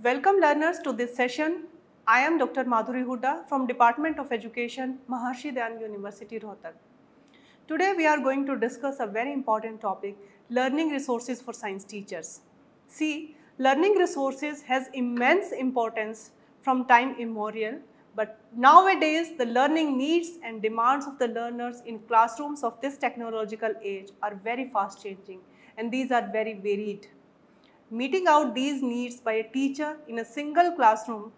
Welcome learners to this session. I am Dr. Madhuri Huda from Department of Education, Maharshi Dayan University, Rohtak. Today we are going to discuss a very important topic, learning resources for science teachers. See, learning resources has immense importance from time immemorial, but nowadays the learning needs and demands of the learners in classrooms of this technological age are very fast changing, and these are very varied. Meeting out these needs by a teacher in a single classroom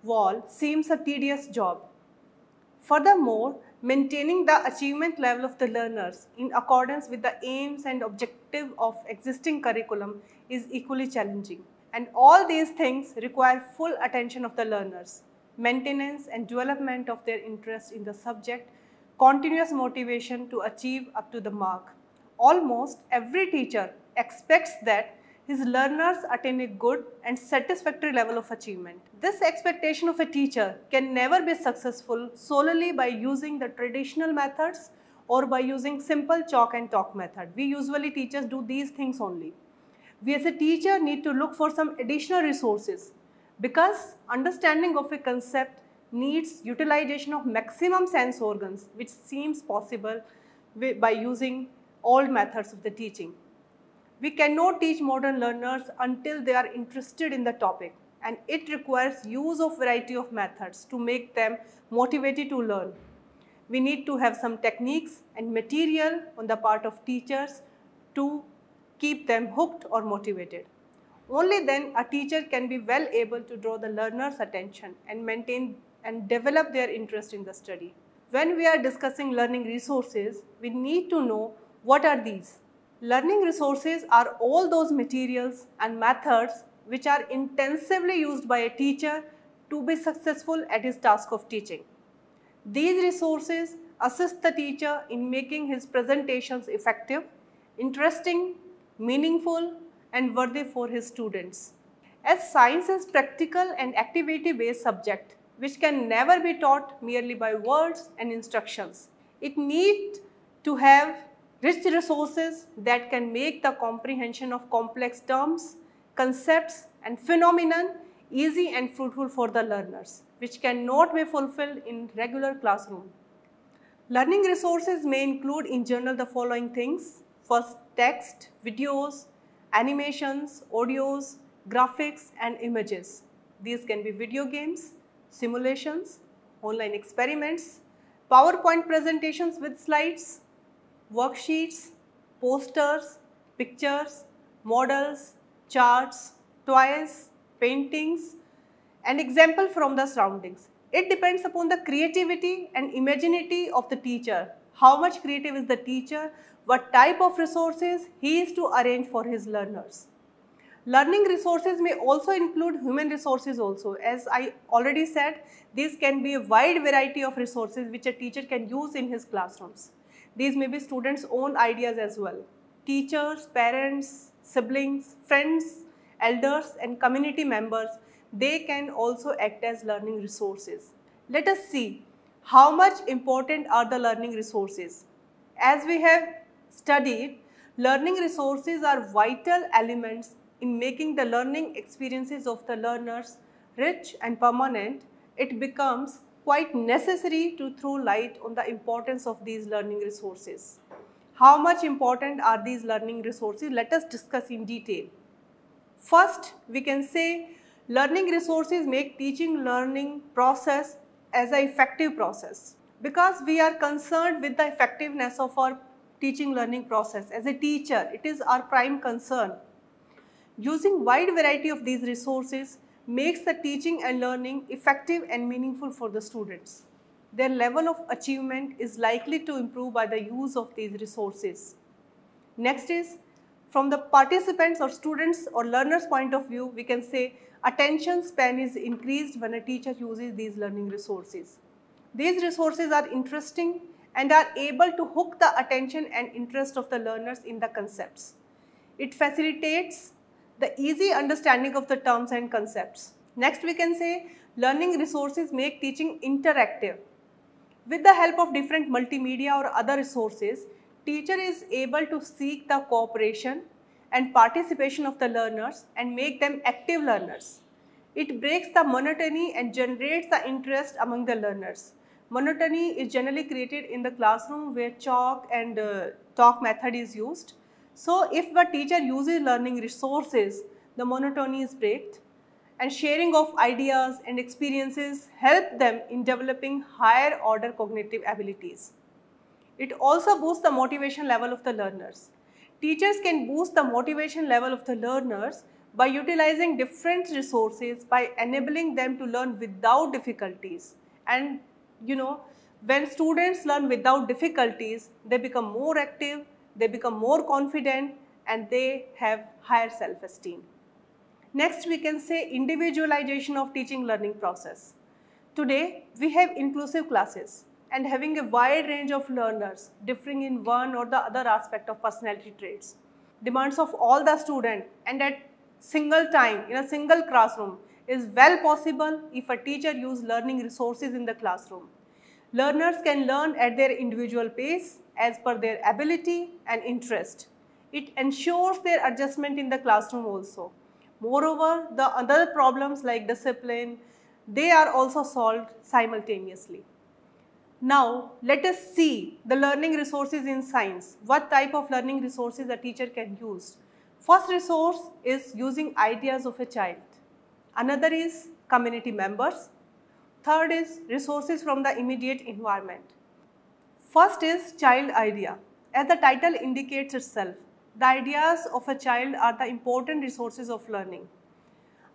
wall seems a tedious job. Furthermore, maintaining the achievement level of the learners in accordance with the aims and objective of existing curriculum is equally challenging. And all these things require full attention of the learners, maintenance and development of their interest in the subject, continuous motivation to achieve up to the mark. Almost every teacher expects that his learners attain a good and satisfactory level of achievement. This expectation of a teacher can never be successful solely by using the traditional methods or by using simple chalk and talk method. We usually teachers do these things only. We as a teacher need to look for some additional resources because understanding of a concept needs utilization of maximum sense organs, which seems possible by using old methods of the teaching. We cannot teach modern learners until they are interested in the topic, and it requires use of variety of methods to make them motivated to learn. We need to have some techniques and material on the part of teachers to keep them hooked or motivated. Only then a teacher can be well able to draw the learner's attention and maintain and develop their interest in the study. When we are discussing learning resources, we need to know what are these. Learning resources are all those materials and methods which are intensively used by a teacher to be successful at his task of teaching. These resources assist the teacher in making his presentations effective, interesting, meaningful, and worthy for his students. As science is practical and activity-based subject which can never be taught merely by words and instructions, it needs to have rich resources that can make the comprehension of complex terms, concepts and phenomenon easy and fruitful for the learners, which cannot be fulfilled in regular classroom. Learning resources may include in general the following things. First, text, videos, animations, audios, graphics and images. These can be video games, simulations, online experiments, PowerPoint presentations with slides, worksheets, posters, pictures, models, charts, toys, paintings, and example from the surroundings. It depends upon the creativity and imagination of the teacher. How much creative is the teacher, what type of resources he is to arrange for his learners. Learning resources may also include human resources also. As I already said, these can be a wide variety of resources which a teacher can use in his classrooms. These may be students' own ideas as well. Teachers, parents, siblings, friends, elders and community members, they can also act as learning resources. Let us see how much important are the learning resources. As we have studied, learning resources are vital elements in making the learning experiences of the learners rich and permanent. It becomes quite necessary to throw light on the importance of these learning resources. How much important are these learning resources? Let us discuss in detail. First, we can say learning resources make teaching learning process as an effective process. Because we are concerned with the effectiveness of our teaching learning process. As a teacher, it is our prime concern. Using wide variety of these resources makes the teaching and learning effective and meaningful for the students. Their level of achievement is likely to improve by the use of these resources. Next is, from the participants or students or learners point of view, we can say attention span is increased when a teacher uses these learning resources. These resources are interesting and are able to hook the attention and interest of the learners in the concepts. It facilitates the easy understanding of the terms and concepts. Next, we can say learning resources make teaching interactive. With the help of different multimedia or other resources, teacher is able to seek the cooperation and participation of the learners and make them active learners. It breaks the monotony and generates the interest among the learners. Monotony is generally created in the classroom where chalk and talk method is used. So if the teacher uses learning resources, the monotony is breaked, and sharing of ideas and experiences help them in developing higher order cognitive abilities. It also boosts the motivation level of the learners. Teachers can boost the motivation level of the learners by utilizing different resources, by enabling them to learn without difficulties. And when students learn without difficulties, they become more active, they become more confident, and they have higher self-esteem. Next, we can say individualization of teaching learning process. Today, we have inclusive classes and having a wide range of learners differing in one or the other aspect of personality traits. Demands of all the students and at single time in a single classroom is well possible if a teacher uses learning resources in the classroom. Learners can learn at their individual pace as per their ability and interest. It ensures their adjustment in the classroom also. Moreover, the other problems like discipline, they are also solved simultaneously. Now, let us see the learning resources in science. What type of learning resources a teacher can use? First resource is using ideas of a child. Another is community members. Third is resources from the immediate environment. First is child idea. As the title indicates itself, the ideas of a child are the important resources of learning.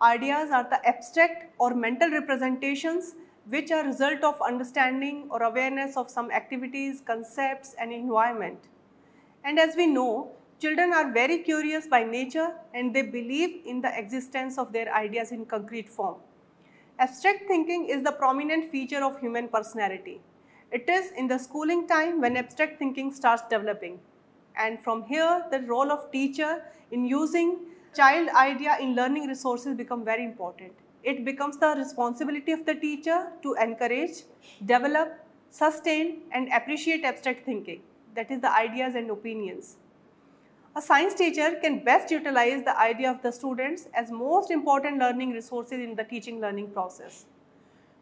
Ideas are the abstract or mental representations which are result of understanding or awareness of some activities, concepts and environment. And as we know, children are very curious by nature and they believe in the existence of their ideas in concrete form. Abstract thinking is the prominent feature of human personality. It is in the schooling time when abstract thinking starts developing. And from here, the role of teacher in using child idea in learning resources become very important. It becomes the responsibility of the teacher to encourage, develop, sustain and appreciate abstract thinking, that is the ideas and opinions. A science teacher can best utilize the idea of the students as most important learning resources in the teaching learning process.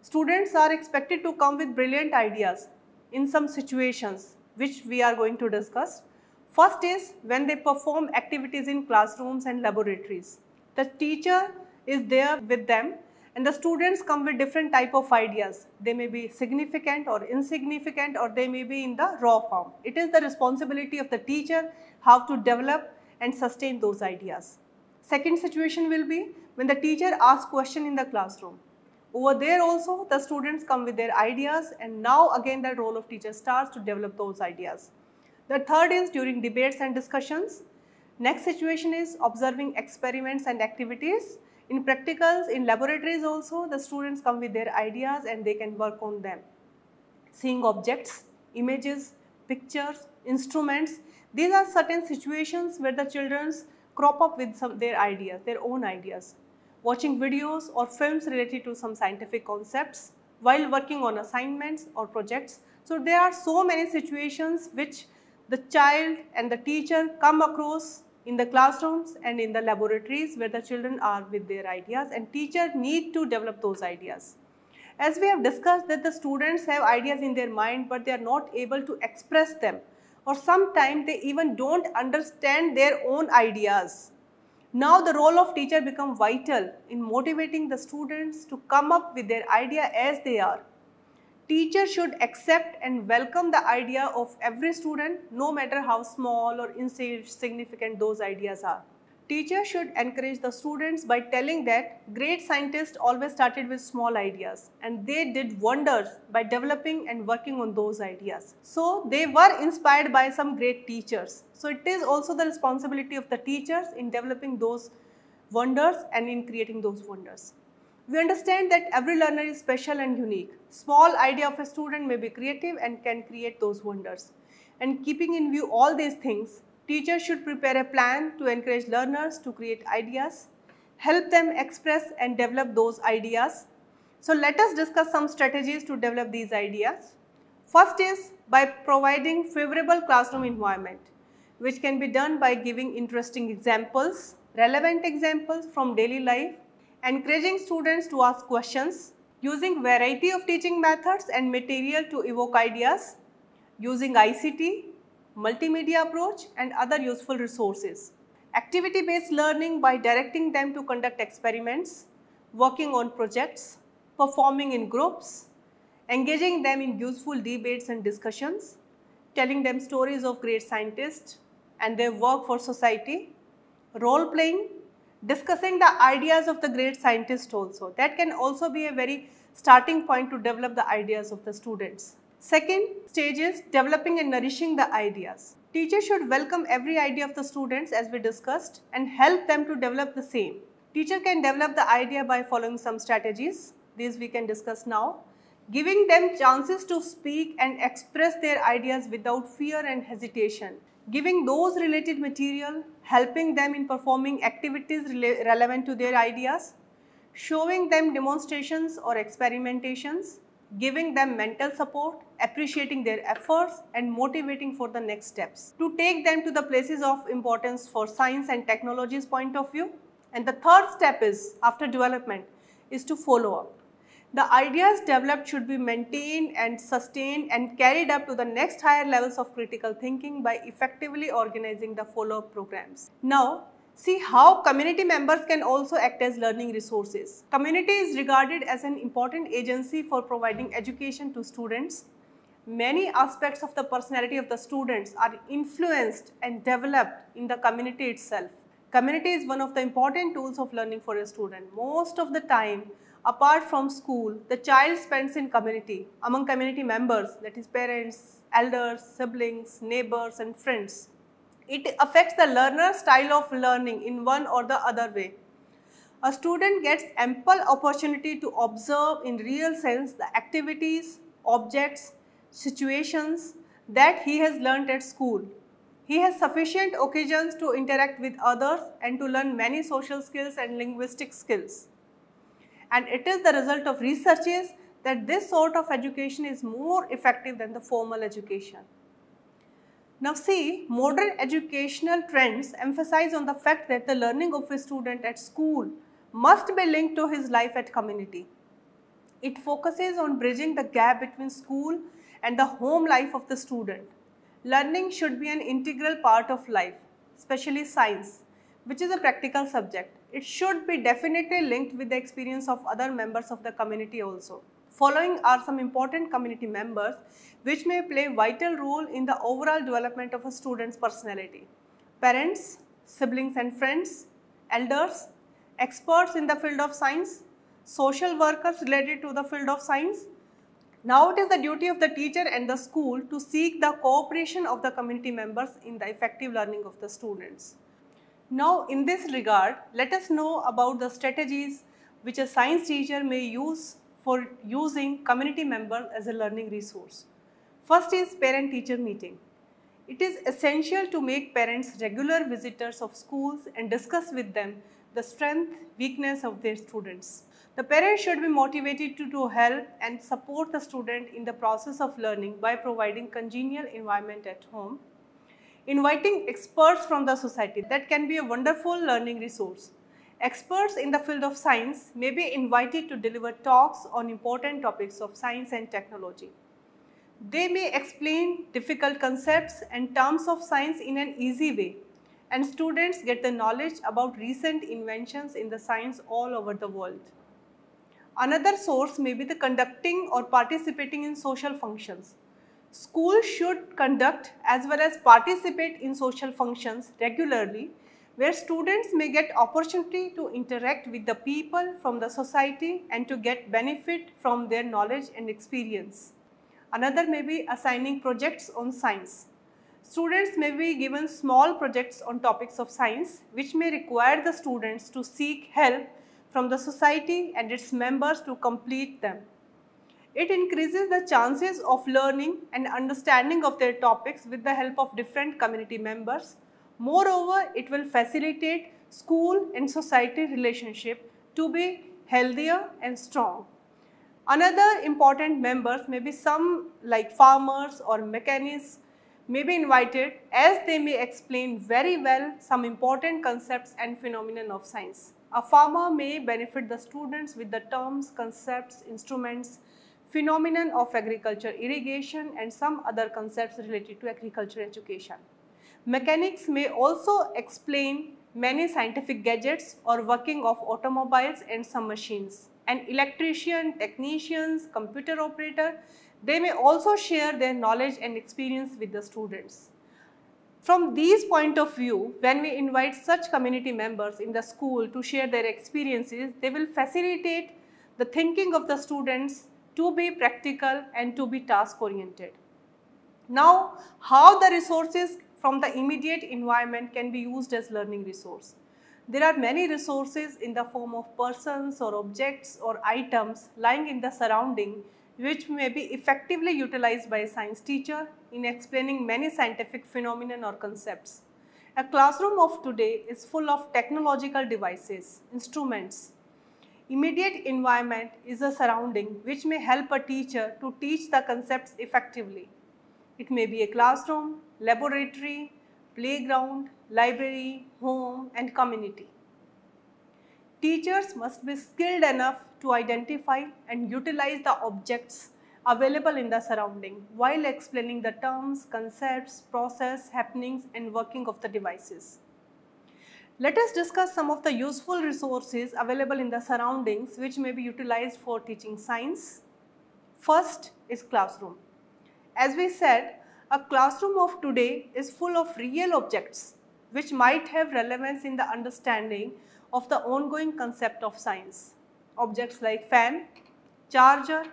Students are expected to come with brilliant ideas in some situations which we are going to discuss. First is when they perform activities in classrooms and laboratories. The teacher is there with them and the students come with different type of ideas. They may be significant or insignificant or they may be in the raw form. It is the responsibility of the teacher how to develop and sustain those ideas. Second situation will be when the teacher asks question in the classroom. Over there also the students come with their ideas and now again the role of teacher starts to develop those ideas. The third is during debates and discussions. Next situation is observing experiments and activities. In practicals, in laboratories also, the students come with their ideas and they can work on them. Seeing objects, images, pictures, instruments, these are certain situations where the children crop up with their ideas, their own ideas. Watching videos or films related to some scientific concepts while working on assignments or projects. So there are so many situations which the child and the teacher come across in the classrooms and in the laboratories where the children are with their ideas and teacher need to develop those ideas. As we have discussed that the students have ideas in their mind but they are not able to express them or sometimes they even don't understand their own ideas. Now the role of teacher becomes vital in motivating the students to come up with their idea as they are. Teacher should accept and welcome the idea of every student no matter how small or insignificant those ideas are. Teacher should encourage the students by telling that great scientists always started with small ideas and they did wonders by developing and working on those ideas. So they were inspired by some great teachers. So it is also the responsibility of the teachers in developing those wonders and in creating those wonders. We understand that every learner is special and unique. Small idea of a student may be creative and can create those wonders. And keeping in view all these things, teachers should prepare a plan to encourage learners to create ideas, help them express and develop those ideas. So let us discuss some strategies to develop these ideas. First is by providing favorable classroom environment, which can be done by giving interesting examples, relevant examples from daily life, encouraging students to ask questions, using variety of teaching methods and material to evoke ideas, using ICT, multimedia approach and other useful resources. Activity-based learning by directing them to conduct experiments, working on projects, performing in groups, engaging them in useful debates and discussions, telling them stories of great scientists and their work for society, role playing, discussing the ideas of the great scientist also. That can also be a very starting point to develop the ideas of the students. Second stage is developing and nourishing the ideas. Teachers should welcome every idea of the students as we discussed and help them to develop the same. Teacher can develop the idea by following some strategies. These we can discuss now. Giving them chances to speak and express their ideas without fear and hesitation. Giving those related material, helping them in performing activities relevant to their ideas. Showing them demonstrations or experimentations. Giving them mental support, appreciating their efforts and motivating for the next steps. To take them to the places of importance for science and technology's point of view. And the third step is, after development, is to follow up. The ideas developed should be maintained and sustained and carried up to the next higher levels of critical thinking by effectively organizing the follow-up programs. Now, see how community members can also act as learning resources. Community is regarded as an important agency for providing education to students. Many aspects of the personality of the students are influenced and developed in the community itself. Community is one of the important tools of learning for a student. Most of the time, apart from school, the child spends in community, among community members, that is parents, elders, siblings, neighbors and friends. It affects the learner's style of learning in one or the other way. A student gets ample opportunity to observe in real sense the activities, objects, situations that he has learnt at school. He has sufficient occasions to interact with others and to learn many social skills and linguistic skills. And it is the result of researches that this sort of education is more effective than the formal education. Now see, modern educational trends emphasize on the fact that the learning of a student at school must be linked to his life at community. It focuses on bridging the gap between school and the home life of the student. Learning should be an integral part of life, especially science, which is a practical subject. It should be definitely linked with the experience of other members of the community also. Following are some important community members which may play a vital role in the overall development of a student's personality. Parents, siblings and friends, elders, experts in the field of science, social workers related to the field of science. Now it is the duty of the teacher and the school to seek the cooperation of the community members in the effective learning of the students. Now in this regard, let us know about the strategies which a science teacher may use for using community members as a learning resource. First is parent-teacher meeting. It is essential to make parents regular visitors of schools and discuss with them the strength, weakness of their students. The parents should be motivated to help and support the student in the process of learning by providing congenial environment at home. Inviting experts from the society, that can be a wonderful learning resource. Experts in the field of science may be invited to deliver talks on important topics of science and technology. They may explain difficult concepts and terms of science in an easy way, and students get the knowledge about recent inventions in the science all over the world. Another source may be the conducting or participating in social functions. Schools should conduct as well as participate in social functions regularly, where students may get opportunity to interact with the people from the society and to get benefit from their knowledge and experience. Another may be assigning projects on science. Students may be given small projects on topics of science which may require the students to seek help from the society and its members to complete them. It increases the chances of learning and understanding of their topics with the help of different community members. Moreover, it will facilitate school and society relationship to be healthier and strong. Another important members may be some like farmers or mechanics may be invited, as they may explain very well some important concepts and phenomena of science. A farmer may benefit the students with the terms, concepts, instruments, phenomenon of agriculture, irrigation and some other concepts related to agriculture education. Mechanics may also explain many scientific gadgets or working of automobiles and some machines. An electrician, technicians, computer operator, they may also share their knowledge and experience with the students. From these point of view, when we invite such community members in the school to share their experiences, they will facilitate the thinking of the students to be practical and to be task oriented. Now, how the resources from the immediate environment can be used as learning resource? There are many resources in the form of persons or objects or items lying in the surrounding which may be effectively utilized by a science teacher in explaining many scientific phenomena or concepts. A classroom of today is full of technological devices, instruments. Immediate environment is a surrounding which may help a teacher to teach the concepts effectively. It may be a classroom, laboratory, playground, library, home and community. Teachers must be skilled enough to identify and utilize the objects available in the surrounding while explaining the terms, concepts, process, happenings and working of the devices. Let us discuss some of the useful resources available in the surroundings which may be utilized for teaching science. First is classroom. As we said, a classroom of today is full of real objects which might have relevance in the understanding of the ongoing concept of science. Objects like fan, charger,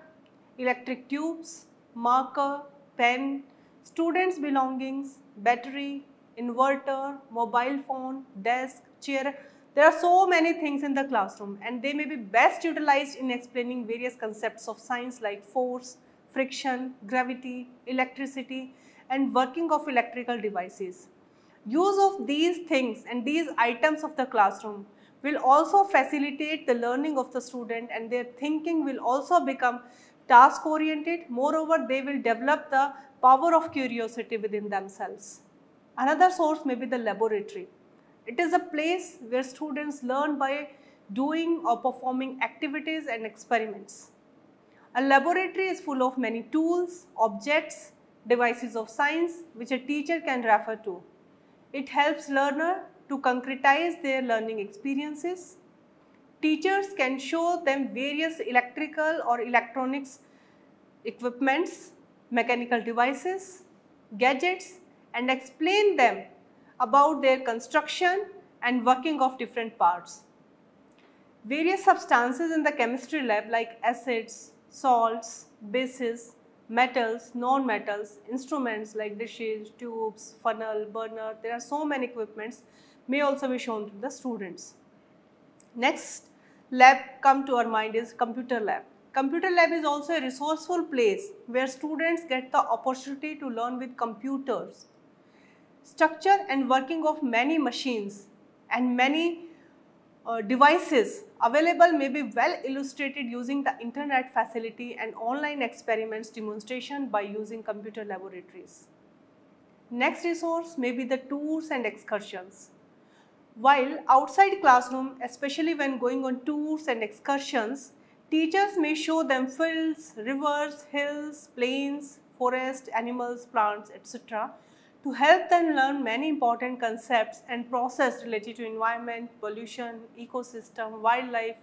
electric tubes, marker, pen, students' belongings, battery, inverter, mobile phone, desk, chair. There are so many things in the classroom and they may be best utilized in explaining various concepts of science like force, friction, gravity, electricity and working of electrical devices. Use of these things and these items of the classroom will also facilitate the learning of the student and their thinking will also become task oriented. Moreover, they will develop the power of curiosity within themselves. Another source may be the laboratory. It is a place where students learn by doing or performing activities and experiments. A laboratory is full of many tools, objects, devices of science which a teacher can refer to. It helps learner to concretize their learning experiences. Teachers can show them various electrical or electronics equipments, mechanical devices, gadgets and explain them about their construction and working of different parts. Various substances in the chemistry lab like acids, salts, bases, metals, non-metals, instruments like dishes, tubes, funnel, burner, there are so many equipments may also be shown to the students. Next lab come to our mind is computer lab. Computer lab is also a resourceful place where students get the opportunity to learn with computers. Structure and working of many machines and many devices available may be well illustrated using the internet facility and online experiments demonstration by using computer laboratories. Next resource may be the tours and excursions. While outside classroom, especially when going on tours and excursions, teachers may show them fields, rivers, hills, plains, forests, animals, plants, etc. to help them learn many important concepts and processes related to environment, pollution, ecosystem, wildlife,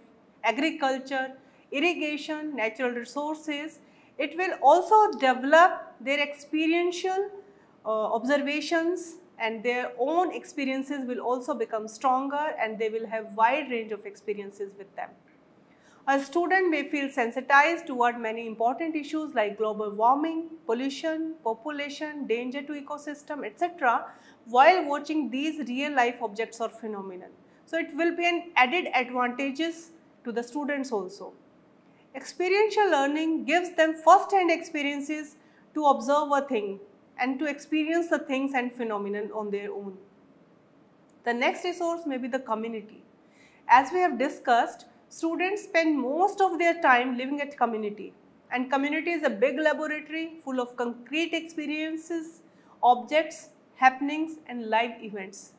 agriculture, irrigation, natural resources. It will also develop their experiential observations and their own experiences will also become stronger and they will have wide range of experiences with them. A student may feel sensitized toward many important issues like global warming, pollution, population, danger to ecosystem, etc. while watching these real life objects or phenomena. So it will be an added advantages to the students also. Experiential learning gives them first-hand experiences to observe a thing and to experience the things and phenomena on their own. The next resource may be the community. As we have discussed, students spend most of their time living at community and community is a big laboratory full of concrete experiences, objects, happenings and live events.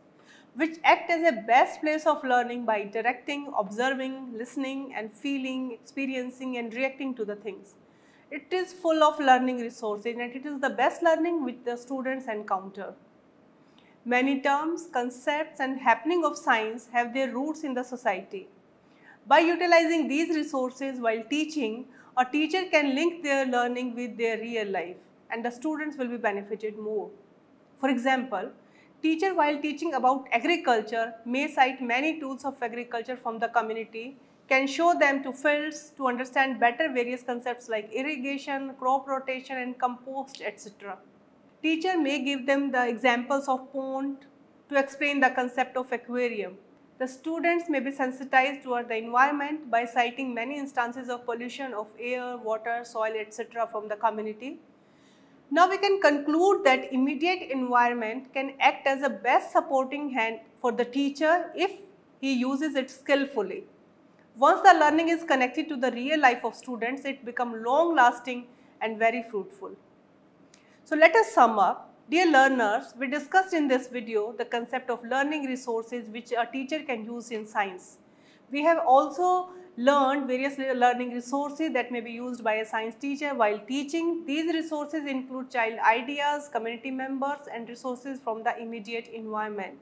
which act as a best place of learning by interacting, observing, listening and feeling, experiencing and reacting to the things. It is full of learning resources and it is the best learning which the students encounter. Many terms, concepts and happening of science have their roots in the society. By utilizing these resources while teaching, a teacher can link their learning with their real life and the students will be benefited more. For example, teacher while teaching about agriculture may cite many tools of agriculture from the community, can show them to fields to understand better various concepts like irrigation, crop rotation and compost, etc. Teacher may give them the examples of pond to explain the concept of aquarium. The students may be sensitized toward the environment by citing many instances of pollution of air, water, soil, etc. from the community. Now we can conclude that immediate environment can act as a best supporting hand for the teacher if he uses it skillfully. Once the learning is connected to the real life of students, it becomes long lasting and very fruitful. So let us sum up. Dear learners, we discussed in this video the concept of learning resources which a teacher can use in science. We have also learned various learning resources that may be used by a science teacher while teaching. These resources include child ideas, community members and resources from the immediate environment.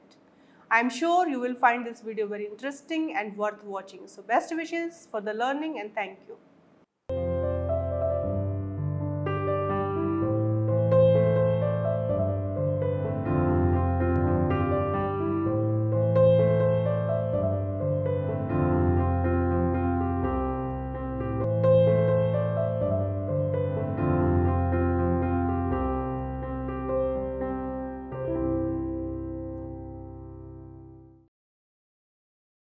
I am sure you will find this video very interesting and worth watching. So best wishes for the learning and thank you.